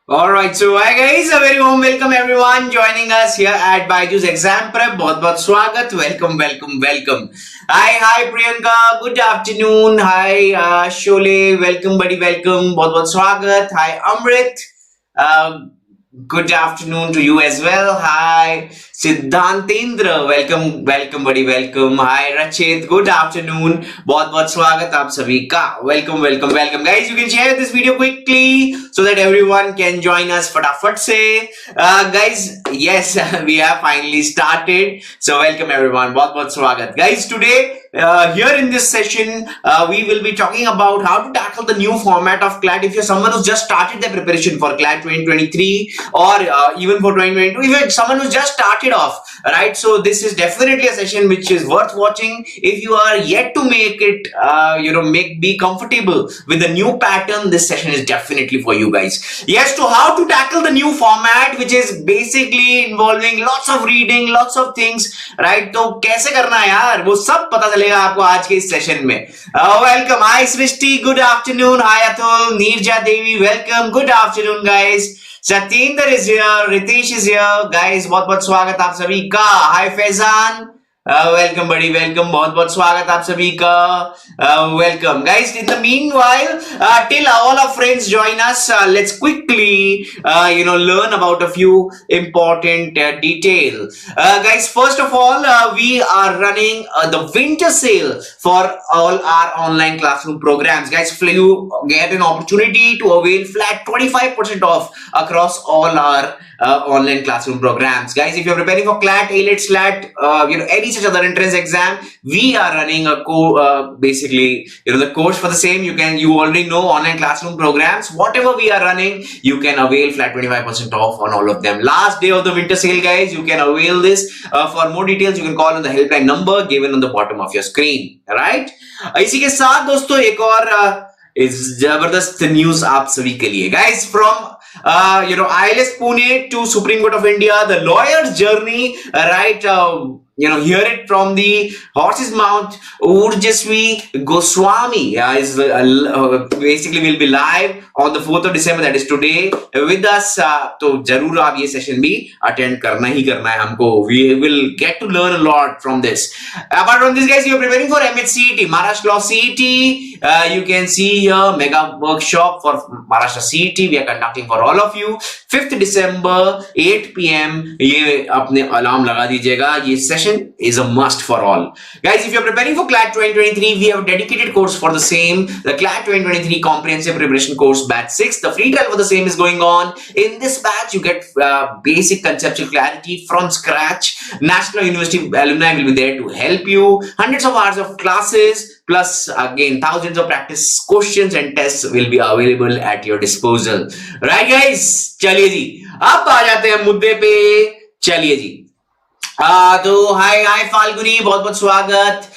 Alright, so hi guys, a very warm welcome everyone joining us here at BYJU'S Exam Prep. बहुत बहुत स्वागत, welcome. Hi Priyanka, good afternoon. Hi Shole, welcome buddy, welcome. बहुत बहुत स्वागत. Hi Amrit, good afternoon to you as well. Hi Siddhantendra, welcome buddy, welcome. Hi Rachit, good afternoon. बहुत बहुत स्वागत आप सभी का. Welcome guys. You can share this video quickly so that everyone can join us फटाफट से. Guys, yes, we have finally started. So welcome everyone. बहुत बहुत स्वागत. Guys, today here in this session, we will be talking about how to tackle the new format of CLAT. If you're someone who's just started their preparation for CLAT 2023 or even for 2022, if you're someone who's just started off, right? So this is definitely a session which is worth watching. If you are yet to make it, be comfortable with the new pattern, this session is definitely for you guys. Yes, to how to tackle the new format, which is basically involving lots of reading, lots of things, right? तो कैसे करना है यार, वो सब पता चलेगा आपको आज के इस सेशन में. Welcome, hi Srishti, good afternoon. Hi Atul, Neerja Devi, welcome, good afternoon guys. Satyendra is here, Ritesh is here, guys. बहुत बहुत स्वागत आप सभी का. Hi Faizan. Welcome buddy, welcome. बहुत बहुत स्वागत आप सभी का. Welcome guys. In the meanwhile, till all our friends join us, let's quickly learn about a few important details. Guys, first of all, we are running the winter sale for all our online classroom programs. Guys, you get an opportunity to avail flat 25% off across all our online classroom programs. Guys, if you're preparing for CLAT, ALET, SLAT, any such other entrance exam, we are running a the course for the same. You already know online classroom programs. Whatever we are running, you can avail flat 25% off on all of them. Last day of the winter sale, guys, you can avail this. For more details, you can call on the helpline number given on the bottom of your screen. Right? इसी के साथ दोस्तों एक और जबरदस्त news आप सभी के लिए. Guys, from ILS Pune to Supreme Court of India, the lawyer's journey, right? Hear it from the horse's mouth. Urjasvi Goswami is basically will be live on the 4th of December, that is today, with us. तो जरूर आप ये session भी attend करना ही करना है हमको. We will get to learn a lot from this. Apart from this, guys, you are preparing for MHCET, Maharashtra Law CET. You can see here mega workshop for Maharashtra CET we are conducting for all of you. 5th December 8 PM. ये अपने alarm लगा दीजिएगा. ये session is a must for all. Guys, if you're preparing for CLAT 2023, we have a dedicated course for the same. The CLAT 2023 Comprehensive Preparation Course Batch 6. The free trial for the same is going on. In this batch, you get basic conceptual clarity from scratch. National University alumni will be there to help you. Hundreds of hours of classes, plus again thousands of practice questions and tests will be available at your disposal. Right guys, चलिए जी, अब आ जाते हैं मुद्दे पे. चलिए जी. तो हाय फाल्गुनी, बहुत बहुत स्वागत.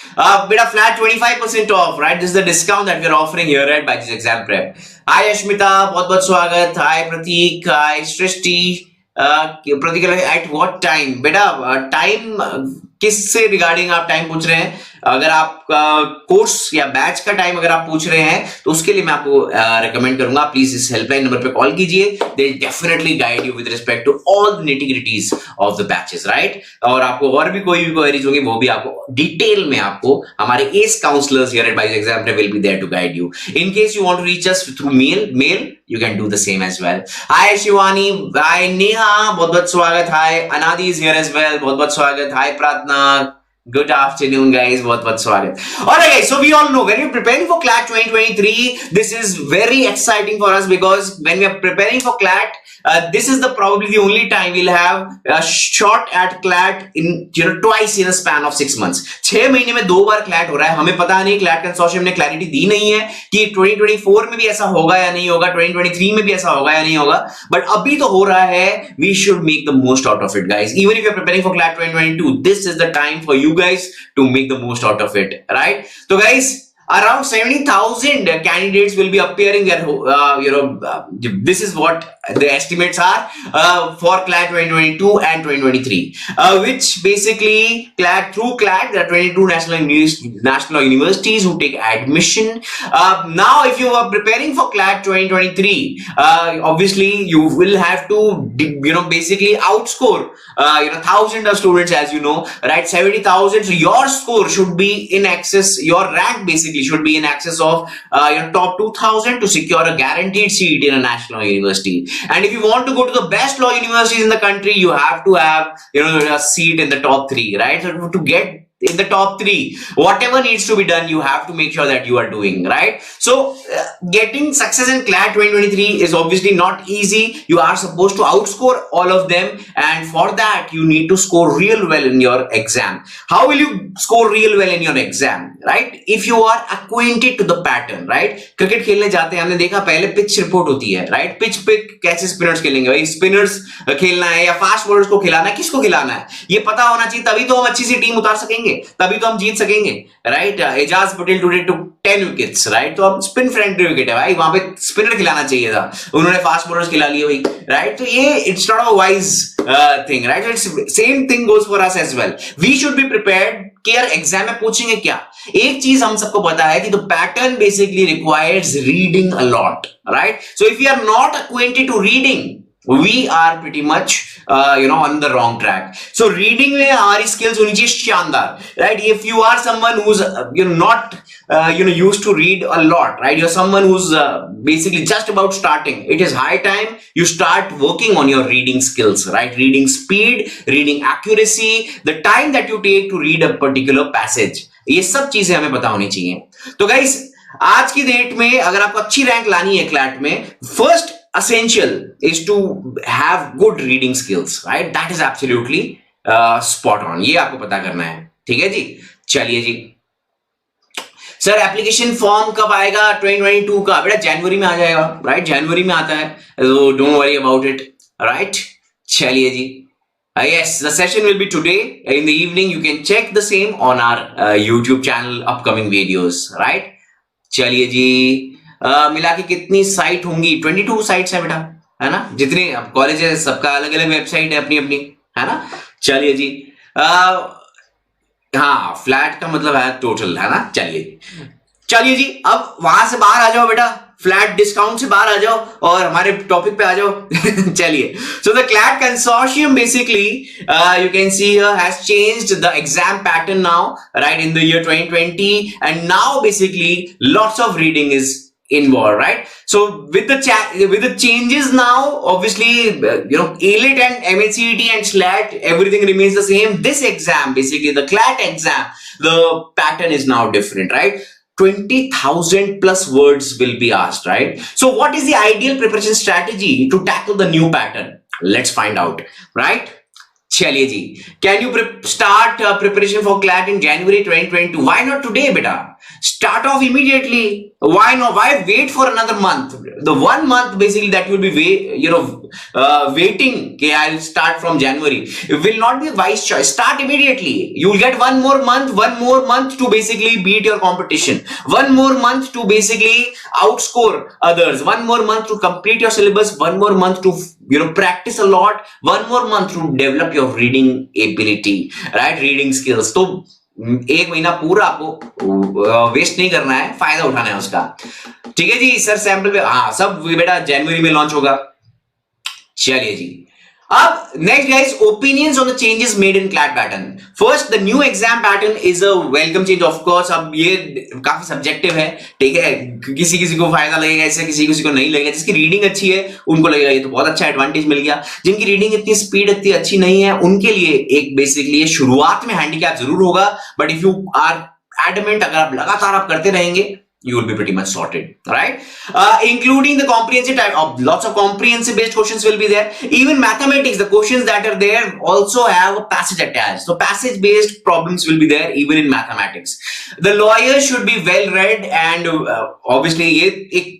बेटा flat 25% off, right? This is the discount that we are offering here at BYJU'S Exam Prep. Hi Ashmita, बहुत बहुत स्वागत. Hi Prateek, hi Srishti. Prateek, at what time? बेटा टाइम किससे रिगार्डिंग आप टाइम पूछ रहे हैं? अगर आप कोर्स या बैच का टाइम अगर आप पूछ रहे हैं तो उसके लिए मैं आपको रेकमेंड करूंगा, प्लीज इस हेल्पलाइन नंबर पे कॉल कीजिए. They definitely guide you with respect to all the nitty gritties of the batches, right? और आपको और भी कोई भी क्वेरीज होंगी वो भी आपको डिटेल में आपको हमारे एस counsellors here at BYJU'S Exam Prep will be there to guide you. In case you want to reach us through mail, you can do the same as well. Hi Shivani, hi Neha, बहुत बहुत स्वागत. Hi Anadi is here as well, बहुत बहुत स्वागत. Hi Pratna, good afternoon guys, बहुत बहुत स्वागत. Alright guys, so we all know when we're preparing for CLAT 2023, this is very exciting for us because when we are preparing for CLAT, this is probably the only time we'll have a shot at CLAT in twice in a span of 6 months. 6 महीने में 2 बार CLAT हो रहा है. हमें पता नहीं, CLAT consortium ने clarity दी नहीं है कि 2024 में भी ऐसा होगा या नहीं होगा, 2023 में भी ऐसा होगा या नहीं होगा, बट अभी तो हो रहा है. We should make the most out of it, guys. Even if you're preparing for CLAT 2022, this is the time for you guys to make the most out of it, right? So guys, around 70,000 candidates will be appearing there. This is what the estimates are for CLAT 2022 and 2023, which basically through CLAT, there are 22 national universities who take admission. Now, if you are preparing for CLAT 2023, obviously you will have to, basically outscore, thousands of students, as you know, right? 70,000. So your score should be in excess. Your rank basically should be in excess of top 2,000 to secure a guaranteed seat in a national university. And if you want to go to the best law universities in the country, you have to have a seat in the top 3, right? So to get in the top 3, whatever needs to be done, you have to make sure that you are doing, right? So getting success in CLAT 2023 is obviously not easy. You are supposed to outscore all of them, and for that you need to score real well in your exam. How will you score real well in your exam, right? If you are acquainted to the pattern, right? Cricket खेलने जाते हैं, हमने देखा पहले pitch report होती है, right? Pitch पे कैसे स्पिनर्स खेलेंगे, भाई स्पिनर्स खेलना है या फास्ट बॉलर्स को खिलाना है, किसको खिलाना है, ये पता होना चाहिए, तभी तो हम अच्छी सी टीम उतार सकेंगे, तभी तो हम जीत सकेंगे, right? Ajaz Patel today took 10 wickets, right? तो अब स्पिन फ्रेंडली विकेट है भाई, वहां पे स्पिनर खिलाना चाहिए था, उन्होंने फास्ट बॉलर्स खिला लिए भाई, राइट? तो ये it's not a wise thing, right? It's same thing goes for us as well. We should be prepared कि यार एग्जाम में पूछेंगे क्या. एक चीज हम सबको पता है कि the pattern basically requires reading a lot, right? So if you are not acquainted to reading, we are pretty much on the wrong track. So reading में हमारी skills होनी चाहिए शानदार, right? If you are someone who's not used to read a lot, right? You're someone who's basically just about starting. It is high time you start working on your reading skills, right? Reading speed, reading accuracy, the time that you take to read a particular passage. ये सब चीजें हमें पता होनी चाहिए. तो guys, आज की डेट में अगर आपको अच्छी रैंक लानी है क्लैट में, first essential is to have good reading skills, right? That is absolutely spot on. ये आपको पता करना है, ठीक है जी. चलिए जी, सर एप्लीकेशन फॉर्म कब आएगा 2022 का? बेटा जनवरी में आ जाएगा, राइट? जनवरी में आता है, so don't worry about it, right? चलिए जी. Yes, the session will be today in the evening. You can check the same on our YouTube channel, upcoming videos, right? चलिए जी, मिला के कितनी साइट होंगी? 22 साइट्स है बेटा, है ना? जितने कॉलेज है सबका अलग अलग वेबसाइट है अपनी अपनी, है ना? चलिए जी, हाँ, फ्लैट का मतलब है टोटल, है ना? चलिए जी, अब वहां से बाहर आ जाओ बेटा, फ्लैट डिस्काउंट से बाहर आ जाओ और हमारे टॉपिक पे आ जाओ. चलिए, so the CLAT consortium basically you can see here has changed the exam pattern now, right, in the year 2020, and now basically lots of reading is involved, right? So with the changes now, obviously ALET and MHCET and SLAT, everything remains the same. This exam, basically the CLAT exam, the pattern is now different, right? 20,000 plus words will be asked, right? So what is the ideal preparation strategy to tackle the new pattern? Let's find out, right? चलिए जी, can you start preparation for CLAT in January 2022? Why not today, beta? Start off immediately. Why not? Why wait for another month? The 1 month basically that you will be waiting. Okay, I'll start from January. It will not be a wise choice. Start immediately. You will get one more month to basically beat your competition. 1 more month to basically outscore others. 1 more month to complete your syllabus. 1 more month to practice a lot. 1 more month to develop your reading ability, right? Reading skills. तो 1 महीना पूरा आपको waste नहीं करना है, फायदा उठाना है उसका. ठीक है जी. सर सैंपल पे, हाँ, सब बेटा जनवरी में लॉन्च होगा. चलिए जी, अब next guys, opinions on the changes made in CLAT pattern. First, the new exam pattern is a welcome change, of course. अब ये काफी सब्जेक्टिव है, ठीक है? किसी किसी को फायदा लगेगा इससे, किसी किसी को नहीं लगेगा. जिसकी रीडिंग अच्छी है उनको लगेगा ये तो बहुत अच्छा एडवांटेज मिल गया. जिनकी रीडिंग इतनी स्पीड इतनी अच्छी नहीं है, उनके लिए एक बेसिकली शुरुआत में हैंडीकैप जरूर होगा. But if you are adamant, अगर आप लगातार आप करते रहेंगे, you will be pretty much sorted, right? Including the comprehensive type of, lots of comprehensive based questions will be there. Even mathematics, the questions that are there also have a passage attached. So passage based problems will be there even in mathematics. The lawyer should be well read, and obviously ये एक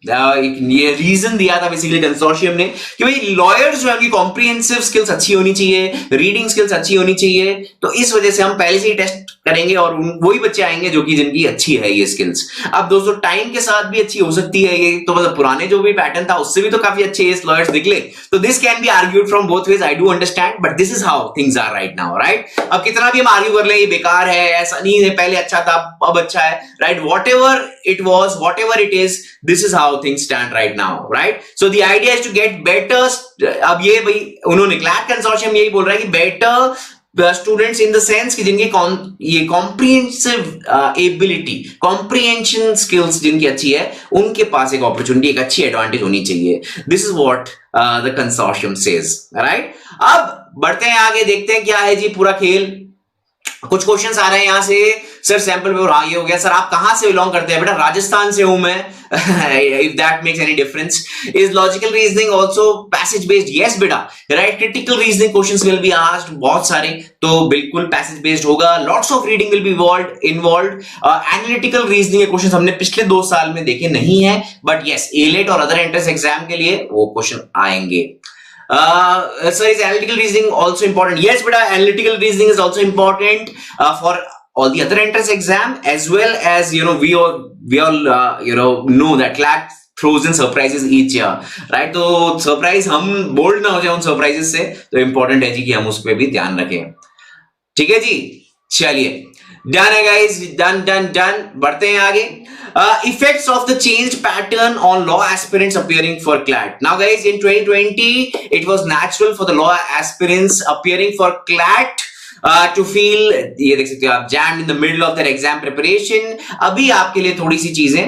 एक ये reason दिया था basically consortium ने कि भाई lawyers जो है उनकी कॉम्प्रिहेंसिव स्किल्स अच्छी होनी चाहिए, रीडिंग स्किल्स अच्छी होनी चाहिए, तो इस वजह से हम पहले से ही टेस्ट करेंगे और वही बच्चे आएंगे जो कि जिनकी अच्छी है ये स्किल्स। अब दोस्तों टाइम के साथ भी अच्छी हो सकती है ये, तो मतलब पुराने जो भी पैटर्न था उससे भी तो काफी अच्छे ये लॉयर्स निकले, तो this can be argued from both ways, I do understand, but this is how things are right now, right. अब कितना भी हम आर्ग्यू कर ले ये बेकार है, ऐसा नहीं है, पहले अच्छा था अब अच्छा है, right, whatever it was, whatever it is, this is how things stand right now, right. So the idea is to get better. अब ये भाई उन्होंने क्लैट कंसोर्शियम यही बोल रहा है कि better students in the sense कि जिनकी ये कॉम्प्रिहेंसिव एबिलिटी, कॉम्प्रिहेंशन स्किल्स जिनकी अच्छी है, उनके पास एक अपॉर्चुनिटी, एक अच्छी एडवांटेज होनी चाहिए। This is what the consortium says, right. अब बढ़ते हैं आगे, देखते हैं क्या है जी पूरा खेल। कुछ क्वेश्चंस आ रहे हैं यहां से, सर सैंपल पेपर हाँ ये हो गया, सर आप कहां से बिलोंग करते हैं? बेटा राजस्थान से हूं मैं। If that makes any difference. Is logical reasoning also passage based? Yes बेटा, right. Critical reasoning questions will be asked, बहुत सारे, तो बिल्कुल पैसेज बेस्ड होगा। Lots of reading will be involved. Analytical reasoning के क्वेश्चंस हमने पिछले 2 साल में देखे नहीं है, बट यस एलेट और अदर एंट्रेंस एग्जाम के लिए वो क्वेश्चन आएंगे। Sir, is analytical reasoning also important? Yes, beta, analytical reasoning is also important for all the other entrance exam, as well as we all know that CLAT throws in surprises each year, right? तो surprise हम bold ना हो जाए उन surprises से, तो important है जी कि हम उस पर भी ध्यान रखें। ठीक है जी, चलिए डन है गाइस, डन। बढ़ते हैं आगे। Effects of the changed pattern on law aspirants appearing for CLAT. Now guys, in 2020 it was natural for the law aspirants appearing for CLAT to feel, ये देख सकते हो आप, jammed in the middle of their exam preparation. अभी आपके लिए थोड़ी सी चीजें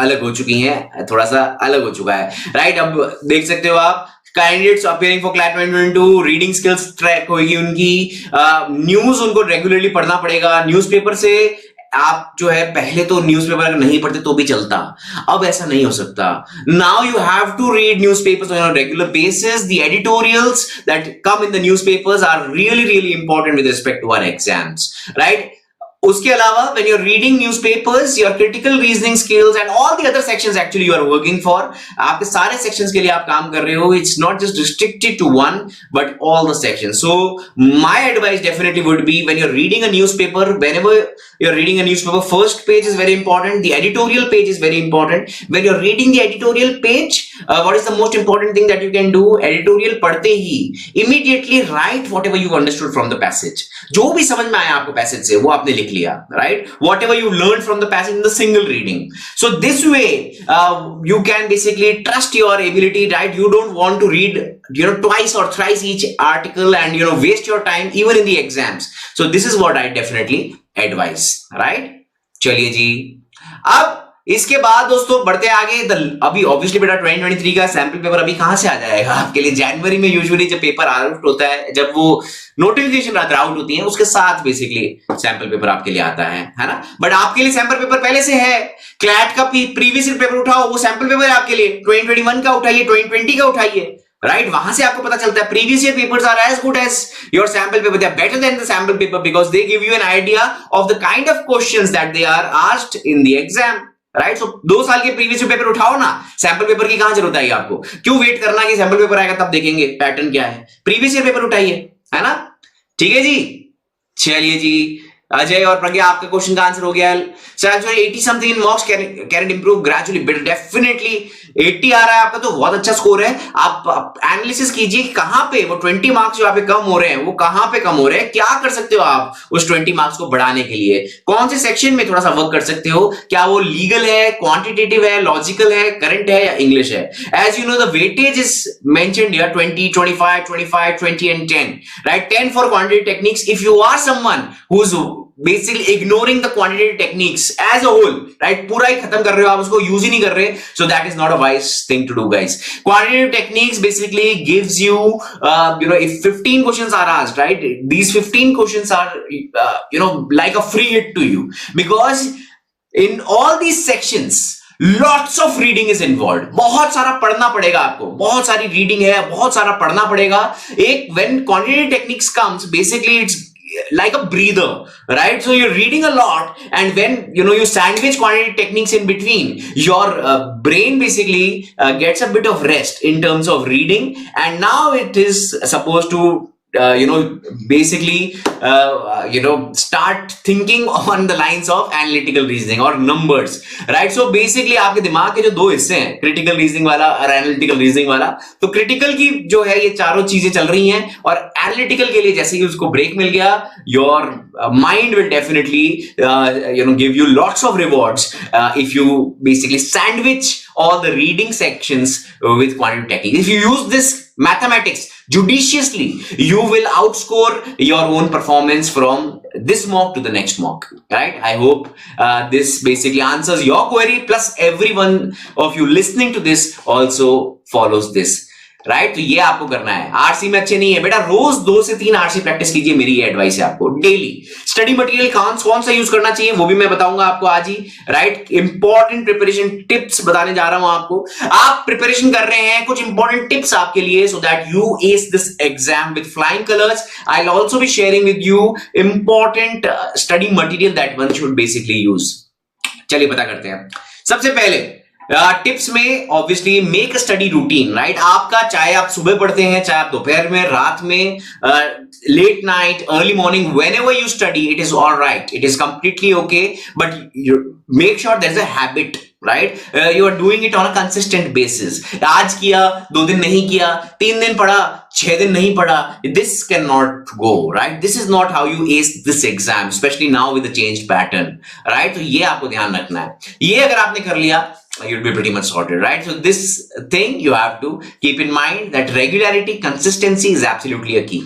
अलग हो चुकी हैं, थोड़ा सा अलग हो चुका है, राइट। अब देख सकते हो आप, candidates appearing for CLAT 2022, reading skills track होगी उनकी, न्यूज उनको रेगुलरली पढ़ना पड़ेगा न्यूज़पेपर से। आप जो है पहले तो न्यूज़पेपर अगर नहीं पढ़ते तो भी चलता, अब ऐसा नहीं हो सकता। Now you have to read newspapers on a regular basis. The editorials that come in the newspapers are really important with respect to our exams, right. उसके अलावा when you're reading newspapers, your critical reasoning skills and all the other sections actually you are working for, आपके सारे sections के लिए आप काम कर रहे हो, it's not just restricted to one but all the sections. So my advice definitely would be, when you're reading a newspaper, whenever you're reading a newspaper, first page is very important, the editorial page is very important. When you're reading the editorial page, what is the most important thing that you can do? Editorial पढ़ते ही immediately write whatever you understood from the passage. जो भी समझ में आया आपको passage से वो आपने लिख लिया, right? Whatever you learned from the passage in the single reading. So this way you can basically trust your ability, right? You don't want to read twice or thrice each article and waste your time even in the exams. So this is what I definitely advise, right? चलिए जी, अब इसके बाद दोस्तों बढ़ते आगे। अभी obviously बेटा 2023 का सैंपल पेपर अभी कहां से आ जाएगा आपके लिए? जनवरी में यूजुअली जब पेपर आउट होता है, जब वो नोटिफिकेशन आउट होती है, उसके साथ बेसिकली सैंपल पेपर आपके लिए आता है ना। बट आपके लिए सैंपल पेपर पहले से है। क्लैट का प्रीवियस ईयर पेपर उठाओ, वो सैंपल पेपर है आपके लिए। 2021 का उठाइए, 2020 का उठाइए, राइट। वहां से आपको पता चलता है previous year papers are as good as your sample paper, they are better than the sample paper because they give you an idea of the kind of questions that they are asked in the exam, right. So 2 साल के previous paper उठाओ ना, sample paper की कहां जरूरत है आपको? क्यों वेट करना कि सैंपल पेपर आएगा तब देखेंगे पैटर्न क्या है? प्रीवियस ईयर पेपर उठाइए, है ना। ठीक है जी, चलिए जी। अजय और प्रज्ञा, आपका क्वेश्चन का आंसर हो गया। Sir actually 80 something in मॉक्स can it improve gradually? Better definitely 80 आ रहा है आपका तो बहुत अच्छा स्कोर है। आप एनालिसिस कीजिए कहां पे वो 20 मार्क्स जो आपके कम हो रहे हैं वो कहां पे कम हो रहे हैं, क्या कर सकते हो आप उस 20 मार्क्स को बढ़ाने के लिए, कौन से सेक्शन में थोड़ा सा वर्क कर सकते हो, क्या वो लीगल है, क्वांटिटेटिव है, लॉजिकल है, करंट है या इंग्लिश है। As you know the weightage is mentioned here 20, 25, 25, 20 and 10, right? 10 for quantitative techniques. If you are someone who's basically ignoring the quantitative techniques as a whole, right? पूरा ही खत्म कर रहे हो आप, उसको यूज ही नहीं कर रहे, so that is not a wise thing to do, guys. Quantitative techniques basically gives you, if 15 questions are asked, right? These 15 questions are, like a free hit to you because in all these sections lots of reading is involve, बहुत सारा पढ़ना पड़ेगा आपको, बहुत सारी reading है, बहुत सारा पढ़ना पड़ेगा। एक when quantitative techniques comes, basically like a breather, right? So you're reading a lot, and when you sandwich quantitative techniques in between, your brain basically gets a bit of rest in terms of reading, and now it is supposed to basically start thinking on the lines of analytical reasoning or numbers, right? So basically आपके दिमाग के जो दो हिस्से हैं, critical reasoning वाला और analytical reasoning वाला, तो critical की जो है ये चारों चीजें चल रही हैं, और analytical के लिए जैसे ही उसको break मिल गया, your mind will definitely give you lots of rewards if you basically sandwich all the reading sections with quantitative technique. If you use this mathematics judiciously, you will outscore your own performance from this mock to the next mock, right? I hope this basically answers your query, plus everyone of you listening to this also follows this, right? तो ये आपको करना है. RC में अच्छे नहीं है बेटा, रोज 2 से 3 आरसी प्रैक्टिस कीजिए, मेरी ये एडवाइस है आपको. डेली स्टडी मटेरियल कौन सा यूज करना चाहिए वो भी मैं बताऊंगा आपको आज ही, राइट? इंपॉर्टेंट प्रिपरेशन टिप्स बताने जा रहा हूं आपको. आप प्रिपरेशन कर रहे हैं, कुछ इंपॉर्टेंट टिप्स आपके लिए, so that U S this exam with flying colours. I will also be sharing with you important study material that one should basically use. चलिए पता करते हैं. सबसे पहले टिप्स में obviously make a study routine, right? आपका चाहे आप सुबह पढ़ते हैं, चाहे आप दोपहर में, रात में, late night, early morning, whenever you study, it is all right. It is completely okay, but you make sure there's a habit, right? You are doing it on a consistent basis. आज किया, 2 दिन नहीं किया, 3 दिन पढ़ा, 6 दिन नहीं पढ़ा. This cannot go, right? This is not how you ace this exam, especially now with the changed pattern, right? तो ये आपको ध्यान रखना है. ये अगर आपने कर लिया, you'll be pretty much sorted, right? So this thing you have to keep in mind, that regularity, consistency is absolutely a key.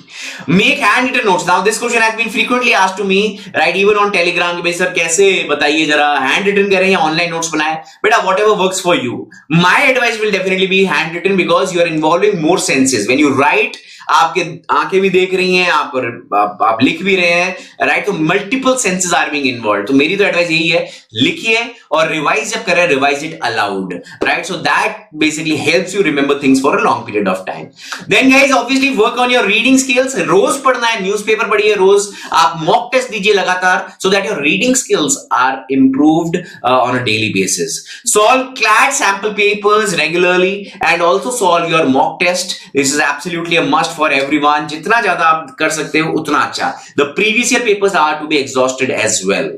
Make handwritten notes. Now this question has been frequently asked to me, right? Even on Telegram कि भाई sir कैसे बताइए जरा, handwritten करें या online notes बनाएं? बेटा whatever works for you. My advice will definitely be handwritten because you are involving more senses. When you write, आपके आंखें भी देख रही हैं, आप लिख भी रहे हैं, राइट? तो multiple senses are being involve. तो मेरी तो एडवाइस यही है, लिखिए और रिवाइज जब करें, revise it aloud, right? So that basically helps you remember things for a long period of time. Then guys obviously work on your reading skills. रोज पढ़ना है, न्यूज़पेपर पढ़िए रोज, आप मॉक टेस्ट दीजिए लगातार, so that your reading skills are improved on a daily basis. Solve CLAT sample papers regularly and also solve your mock test. This is absolutely a must for everyone. जितना ज्यादा आप कर सकते हो उतना अच्छा. The previous year papers are to be exhausted as well.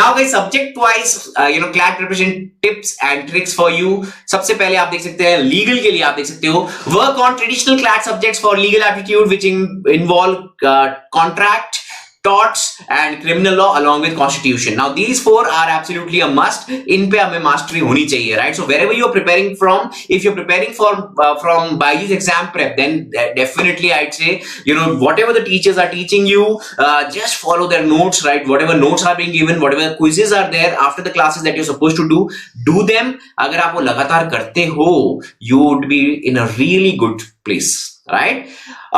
Now guys, subject wise CLAT preparation tips and tricks for you. सबसे पहले आप देख सकते हैं, legal के लिए आप देख सकते हो, work on traditional CLAT subjects for legal aptitude which involve contract, torts and criminal law along with constitution. Now these 4 are absolutely a must. इन पे हमें mastery होनी चाहिए, right? So wherever you are preparing from, if you're preparing for from BYJU'S Exam Prep, then definitely I'd say whatever the teachers are teaching you, just follow their notes, right? Whatever notes are being given, whatever quizzes are there after the classes that you're supposed to do them. अगर आप वो लगातार करते हो, you would be in a really good place, right?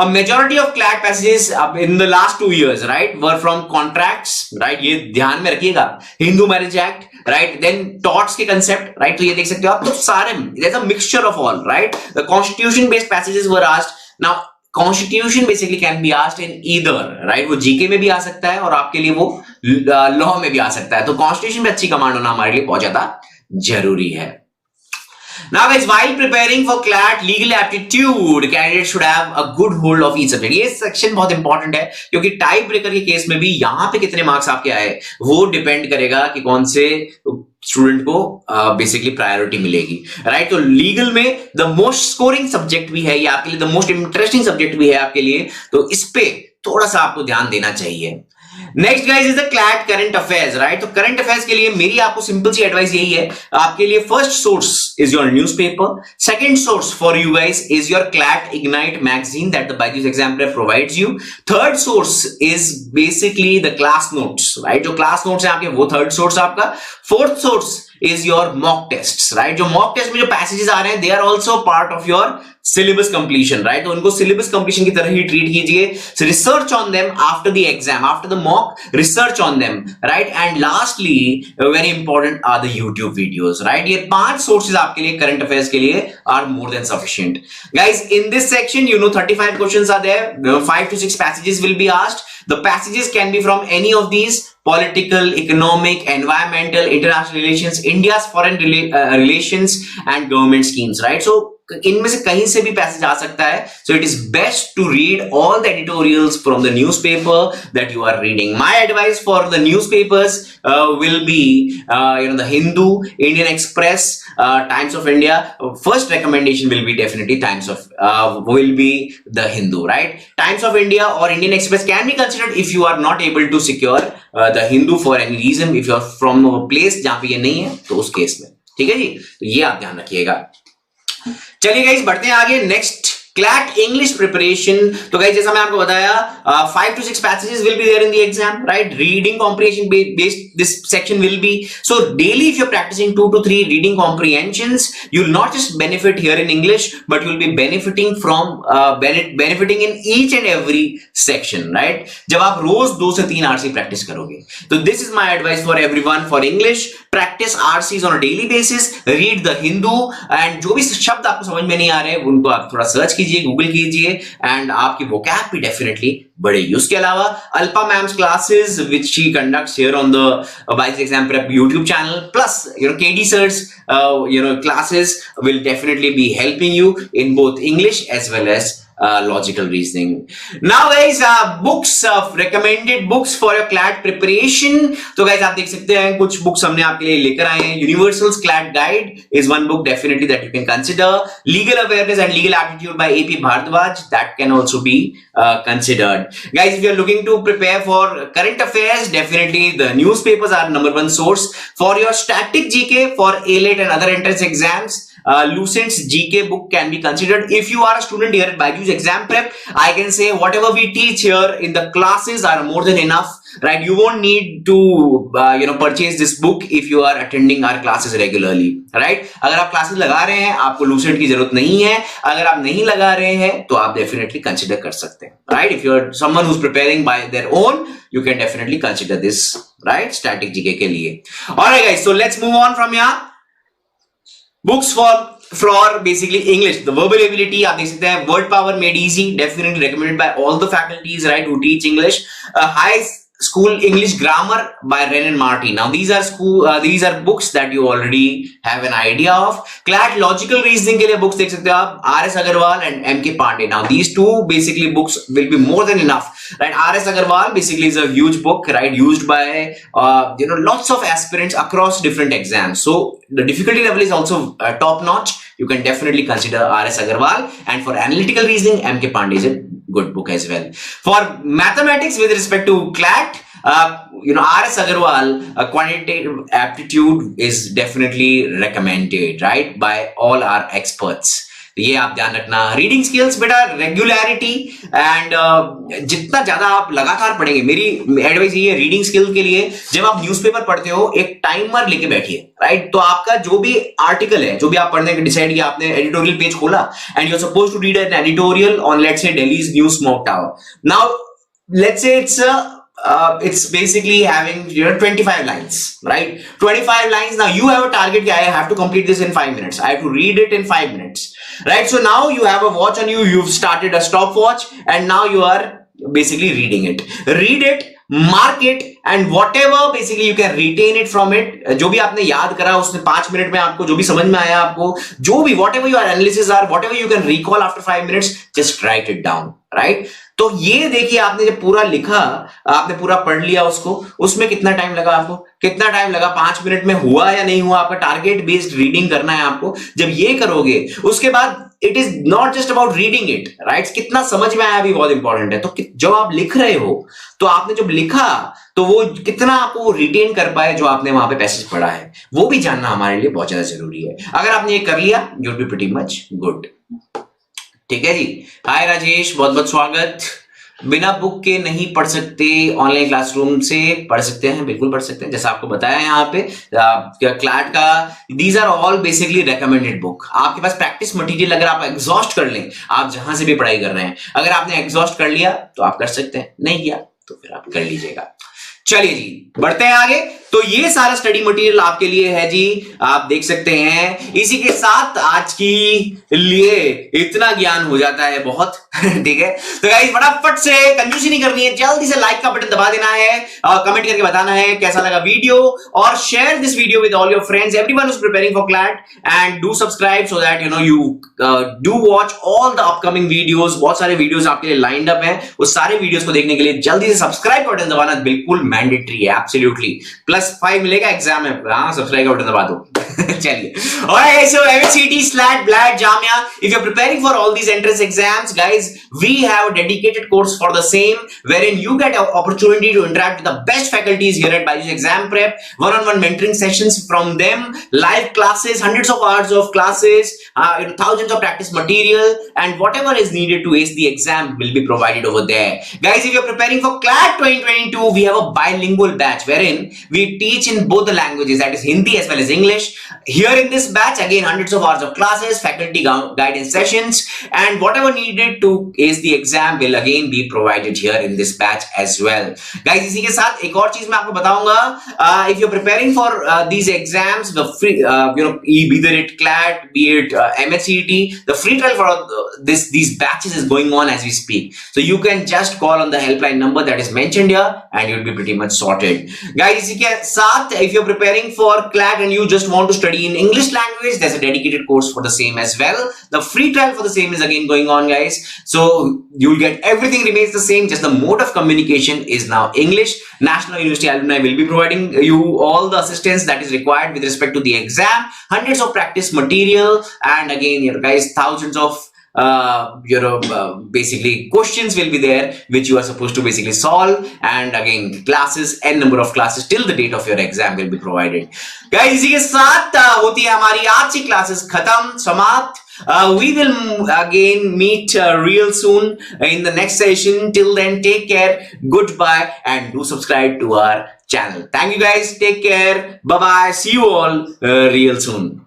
A majority of CLAT passages in the last 2 years, right, were from contracts, right? ये ध्यान में रखिएगा. Hindu Marriage Act, right? Then torts के concept, right? तो ये देख सकते हो आप. तो सारे there's a mixture of all, right? The constitution based passages were asked. Now constitution basically can be asked in either, right? वो जीके में भी आ सकता है और आपके लिए वो लॉ में भी आ सकता है. तो constitution में अच्छी कमांड होना हमारे लिए बहुत ज्यादा जरूरी है. Now guys, while preparing for CLAT legal aptitude, candidates should have a good hold of each subject. ये सेक्शन बहुत इंपॉर्टेंट है क्योंकि टाइप ब्रेकर के केस में भी यहाँ पे कितने मार्क्स आपके आए वो डिपेंड करेगा कि कौन से स्टूडेंट को बेसिकली प्रायोरिटी मिलेगी, राइट? तो लीगल में द मोस्ट स्कोरिंग सब्जेक्ट भी है ये आपके लिए, द मोस्ट इंटरेस्टिंग सब्जेक्ट भी है आपके लिए, तो इस पे थोड़ा सा आपको ध्यान देना चाहिए. Next guys is the CLAT current affairs, right? तो करंट अफेयर्स के लिए मेरी आपको सिंपल सी एडवाइस यही है, आपके लिए first source is your newspaper, second source for you guys is your CLAT Ignite magazine that the BYJU'S Exam Prep provides you. Third source is basically the class notes, right? जो class notes है आपके वो third source आपका. Fourth source is your mock tests, right? जो mock test में जो passages आ रहे हैं, they are also part of your syllabus completion, right? तो उनको syllabus completion की तरह ही treat कीजिए. So research on them after the exam, after the mock, research on them, right? And lastly, very important are the YouTube videos, right? ये 5 sources आपके लिए current affairs के लिए are more than sufficient. Guys, in this section, 35 questions are there. 5 to 6 passages will be asked. The passages can be from any of these: political, economic, environmental, international relations, India's foreign relations and government schemes, right? So इनमें से कहीं से भी passage आ सकता है. So it is best to read all the editorials from the newspaper that you are reading. My advice for the newspapers will be the Hindu, Indian Express, Times of India. First recommendation will be definitely will be the Hindu, right? Times of India or Indian Express can be considered if you are not able to secure the Hindu for any reason. If you are from a place जहां पे ये नहीं है तो उस case में, ठीक है जी. तो ये आप ध्यान रखिएगा. चलिए गाइस बढ़ते हैं आगे. Next, CLAT English preparation. तो गाइस जैसा मैं आपको बताया, 5 to 6 passages will be there in the exam, right? Reading comprehension based this section will be. So daily if you're practicing 2 to 3 reading comprehensions, you'll not just benefit here in English, but you'll be benefiting from benefiting in each and every section, right? जब आप रोज 2 से 3 RC practice करोगे. तो this is my advice for everyone. For English, practice RCs on a daily basis. Read the Hindu, and जो भी शब्द आपको समझ में नहीं आ रहे उनको आप थोड़ा सर्च कीजिए, गूगल कीजिए, एंड आपकी वोकैब भी डेफिनेटली बढ़ेगी. उसके अलावा Alpa ma'am's classes which she conducts here on the BYJU'S Exam Prep YouTube channel, plus KD sir's classes will definitely be helping you in both English as well as logical reasoning. Now guys, books, recommended books for your CLAT preparation. तो guys आप देख सकते हैं कुछ books हमने आपके लिए लेकर आए हैं. Universal's CLAT Guide is one book definitely that you can consider. Legal Awareness and Legal Aptitude by AP Bhardwaj, that can also be considered. Guys, if you are looking to prepare for current affairs, definitely the newspapers are #1 source. For your static GK, for ALET and other entrance exams, Lucent's GK book can be considered. If you are a student here at BYJU'S Exam Prep, I can say whatever we teach here in the classes are more than enough, right? You won't need to purchase this book if you are attending our classes regularly, right? अगर आप classes लगा रहे हैं, आपको Lucent की जरूरत नहीं है. अगर आप नहीं लगा रहे हैं तो आप definitely consider कर सकते हैं, right? If you are someone who's preparing by their own, you can definitely consider this, right? Static GK के लिए. Alright guys, so let's move on from here. Books for basically English, the verbal ability आप देख सकते हैं. Word Power Made Easy, definitely recommended by all the faculties, right, who teach English. High School English Grammar by Ren and Marty. Now these are books that you already have an idea of. CLAT Logical Reasoning के लिए books देख सकते हो आप, R.S. Agarwal and M.K. Pandey. Now these two basically books will be more than enough, right? R.S. Agarwal basically is a huge book, right, used by lots of aspirants across different exams. So the difficulty level is also top notch. You can definitely consider R.S. Agarwal, and for analytical reasoning, M.K. Pandey is a good book as well. For mathematics with respect to CLAT, R.S. Agarwal, Quantitative Aptitude is definitely recommended, right, by all our experts. ये आप ध्यान रखना. Reading skills बेटा, regularity and जितना ज्यादा आप लगातार पढ़ेंगे, मेरी एडवाइस ये है रीडिंग स्किल के लिए, जब आप न्यूज़पेपर पढ़ते हो एक टाइमर लेके बैठिए, राइट? तो आपका जो भी आर्टिकल है, जो भी आप पढ़ने का डिसाइड किया, आपने एडिटोरियल पेज खोला and you are supposed to read an editorial on let's say Delhi's new smoke tower. Now let's say it's basically having 25 lines, right? 25 lines. Now you have a target. I have to complete this in 5 minutes. I have to read it in 5 minutes, right? So now you have a watch on you. You've started a stopwatch, and now you are basically reading it. Read it, mark it, and whatever basically you can retain it from it. जो भी आपने याद करा उसने 5 minute में, आपको जो भी समझ में आया, आपको जो भी whatever your analysis are, whatever you can recall after 5 minutes, just write it down, right? तो ये देखिए, आपने जब पूरा लिखा, आपने पूरा पढ़ लिया उसको, उसमें कितना टाइम लगा आपको? कितना टाइम लगा? 5 मिनट में हुआ या नहीं हुआ? आपका टारगेट बेस्ड रीडिंग करना है आपको. जब ये करोगे उसके बाद it is not just about reading it, right? कितना समझ में आया भी बहुत इंपॉर्टेंट है. तो जब आप लिख रहे हो तो आपने जब लिखा तो वो कितना आपको रिटेन कर पाए जो आपने वहां पे पैसेज पढ़ा है, वो भी जानना हमारे लिए बहुत ज्यादा जरूरी है. अगर आपने ये कर लिया, you will be pretty much good. ठीक है जी. हाय राजेश, बहुत बहुत स्वागत. बिना बुक के नहीं पढ़ सकते, ऑनलाइन क्लासरूम से पढ़ सकते हैं, बिल्कुल पढ़ सकते हैं. जैसा आपको बताया यहाँ पे क्लैट का, these are all basically recommended book. आपके पास प्रैक्टिस मटेरियल अगर आप एग्जॉस्ट कर लें, आप जहां से भी पढ़ाई कर रहे हैं, अगर आपने एग्जॉस्ट कर लिया तो आप कर सकते हैं, नहीं किया तो फिर आप कर लीजिएगा. चलिए जी बढ़ते हैं आगे. तो ये सारा स्टडी मटेरियल आपके लिए है जी, आप देख सकते हैं। इसी के साथ आज की लिए इतना ज्ञान हो जाता है बहुत ठीक है। तो गाइस फटाफट से कंजूसी नहीं करनी है, जल्दी से लाइक का बटन दबा देना है और कमेंट करके बताना है कैसा लगा वीडियो, और share this video with all your friends, everyone who is preparing for CLAT, and do subscribe so that you do watch all the upcoming videos. बहुत सारे वीडियोस आपके लिए लाइंड अप हैं, उस सारे वीडियोस को देखने के लिए जल्दी से सब्सक्राइब बटन दबाना बिल्कुल मैंडेटरी है, एब्सोल्युटली। +5 मिलेगा एग्जाम में, हाँ सब्सक्राइब का बटन दबा दो चलिए, alright, so MSCT, SLAT, BLAT, JAMIA, if you're preparing for all these entrance exams, guys, we have a dedicated course for the same, wherein you get an opportunity to interact with the best faculties here at BYJU'S Exam Prep, one-on-one mentoring sessions from them, live classes, hundreds of hours of classes, thousands of practice material, and whatever is needed to ace the exam will be provided over there. Guys, if you're preparing for CLAT 2022, we have a bilingual batch, wherein we teach in both the languages, that is Hindi as well as English. Here in this batch, again, hundreds of hours of classes, faculty guidance sessions, and whatever needed to ace the exam will again be provided here in this batch as well. Guys, इसी के साथ एक और चीज मैं आपको बताऊंगा, if you're preparing for these exams, the free, either it CLAT, be it MSCT, the free trial for these batches is going on as we speak. So you can just call on the helpline number that is mentioned here, and you'll be pretty much sorted. Guys, इसी के साथ if you're preparing for CLAT and you just want to study in English language, there's a dedicated course for the same as well. The free trial for the same is again going on, guys. So you'll get everything remains the same, just the mode of communication is now English. National University Alumni will be providing you all the assistance that is required with respect to the exam, hundreds of practice material, and again, guys, thousands of basically questions will be there which you are supposed to basically solve, and again classes, n number of classes till the date of your exam will be provided. Guys, इसी के साथ होती है हमारी आज की classes खत्म, समाप्त. We will again meet real soon in the next session. Till then, take care, goodbye, and do subscribe to our channel. Thank you guys, take care, bye bye, see you all real soon.